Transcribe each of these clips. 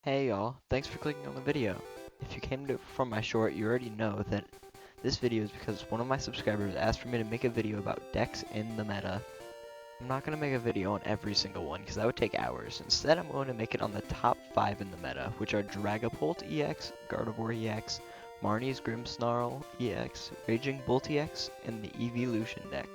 Hey y'all, thanks for clicking on the video. If you came from my short, you already know that this video is because one of my subscribers asked for me to make a video about decks in the meta. I'm not going to make a video on every single one because that would take hours. Instead, I'm going to make it on the top 5 in the meta, which are Dragapult EX, Gardevoir EX, Marnie's Grimmsnarl EX, Raging Bolt EX, and the Eeveelution deck.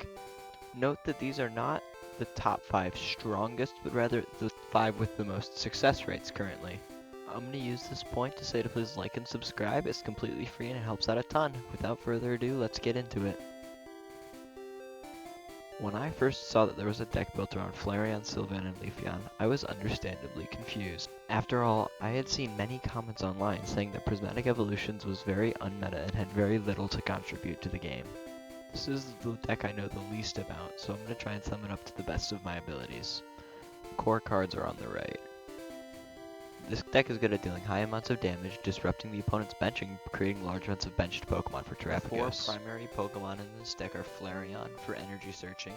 Note that these are not the top 5 strongest, but rather the 5 with the most success rates currently. I'm going to use this point to say to please like and subscribe. It's completely free and it helps out a ton. Without further ado, let's get into it. When I first saw that there was a deck built around Flareon, Sylveon, and Leafeon, I was understandably confused. After all, I had seen many comments online saying that Prismatic Evolutions was very unmeta and had very little to contribute to the game. This is the deck I know the least about, so I'm going to try and sum it up to the best of my abilities. Core cards are on the right. This deck is good at dealing high amounts of damage, disrupting the opponent's bench, and creating large amounts of benched Pokemon for Terrapagos. Four primary Pokemon in this deck are Flareon for energy searching,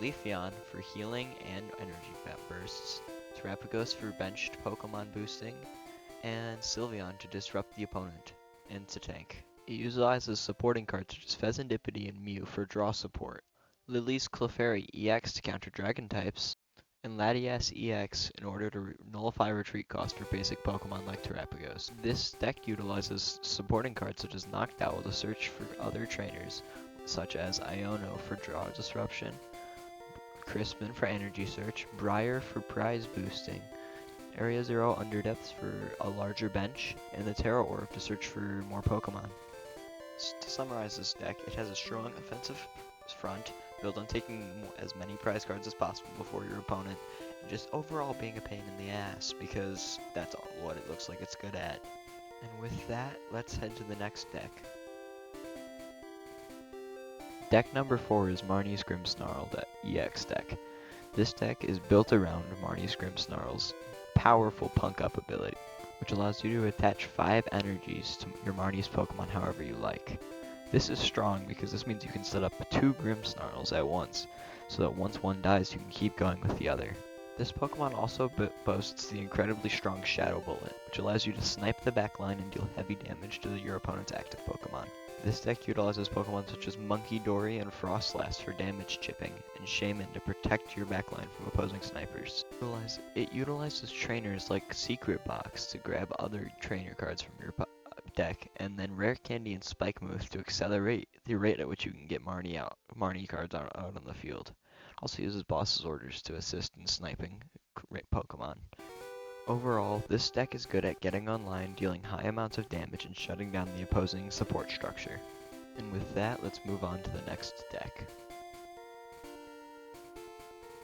Leafeon for healing and energy bursts, Terrapagos for benched Pokemon boosting, and Sylveon to disrupt the opponent and to tank. It utilizes supporting cards such as Pheasantipede and Mew for draw support, Lily's Clefairy EX to counter dragon types, and Latias EX in order to nullify retreat cost for basic Pokemon like Terrapagos. This deck utilizes supporting cards such as Noctowl to search for other trainers, such as Iono for draw disruption, Crispin for energy search, Briar for prize boosting, Area Zero Underdepths for a larger bench, and the Terra Orb to search for more Pokemon. To summarize this deck, it has a strong offensive front, built on taking as many prize cards as possible before your opponent, and just overall being a pain in the ass, because that's what it looks like it's good at. And with that, let's head to the next deck. Deck number 4 is Marnie's Grimmsnarl EX deck. This deck is built around Marnie's Grimmsnarl's powerful Punk Up ability, which allows you to attach 5 energies to your Marnie's Pokemon however you like. This is strong because this means you can set up 2 Grimmsnarls at once, so that once one dies you can keep going with the other. This Pokemon also boasts the incredibly strong Shadow Bullet, which allows you to snipe the backline and deal heavy damage to your opponent's active Pokemon. This deck utilizes Pokemon such as Monkey Dory and Frostlass for damage chipping, and Shaman to protect your backline from opposing snipers. It utilizes trainers like Secret Box to grab other trainer cards from your deck, and then Rare Candy and Spike Moves to accelerate the rate at which you can get Marnie cards out on the field. Also uses Boss's Orders to assist in sniping Pokemon. Overall, this deck is good at getting online, dealing high amounts of damage, and shutting down the opposing support structure. And with that, let's move on to the next deck.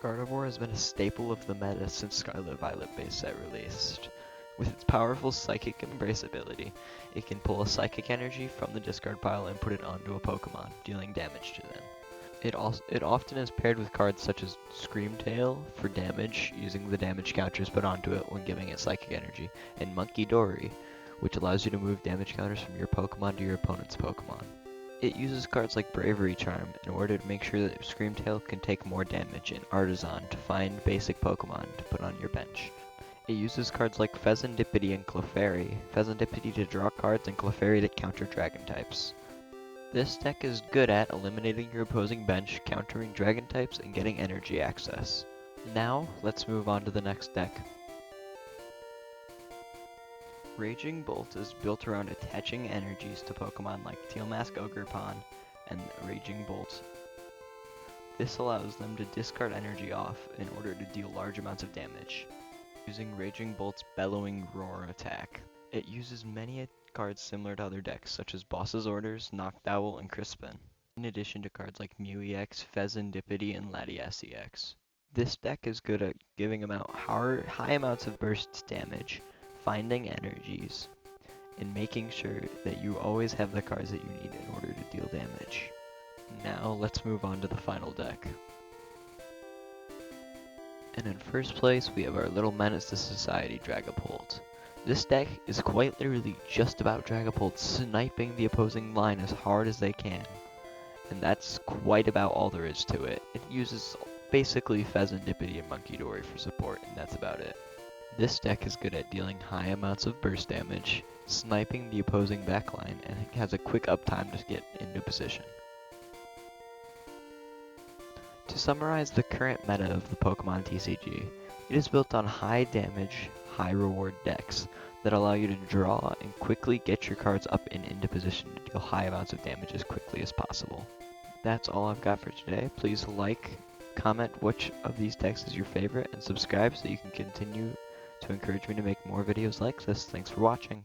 Gardevoir has been a staple of the meta since Scarlet Violet base set released. With its powerful Psychic Embrace ability, it can pull a Psychic Energy from the discard pile and put it onto a Pokemon, dealing damage to them. It often is paired with cards such as Screamtail for damage, using the damage counters put onto it when giving it Psychic Energy, and Monkey Dory, which allows you to move damage counters from your Pokemon to your opponent's Pokemon. It uses cards like Bravery Charm in order to make sure that Screamtail can take more damage, and Artisan to find basic Pokemon to put on your bench. It uses cards like Pheasantipede and Clefairy, Pheasantipede to draw cards and Clefairy to counter dragon types. This deck is good at eliminating your opposing bench, countering dragon types, and getting energy access. Now, let's move on to the next deck. Raging Bolt is built around attaching energies to Pokemon like Tealmask Ogerpon and Raging Bolt. This allows them to discard energy off in order to deal large amounts of damage, using Raging Bolt's Bellowing Roar attack. It uses many cards similar to other decks, such as Boss's Orders, Noctowl, and Crispin, in addition to cards like Mew EX, Pheasantipede, and Latias EX. This deck is good at giving out high amounts of burst damage, finding energies, and making sure that you always have the cards that you need in order to deal damage. Now, let's move on to the final deck. And in first place, we have our little menace to society, Dragapult. This deck is quite literally just about Dragapult sniping the opposing line as hard as they can. And that's quite about all there is to it. It uses basically Pheasantipede and Monkey Dory for support, and that's about it. This deck is good at dealing high amounts of burst damage, sniping the opposing backline, and it has a quick uptime to get into position. To summarize the current meta of the Pokemon TCG, it is built on high damage, high reward decks that allow you to draw and quickly get your cards up and into position to deal high amounts of damage as quickly as possible. That's all I've got for today. Please like, comment which of these decks is your favorite, and subscribe so you can continue to encourage me to make more videos like this. Thanks for watching.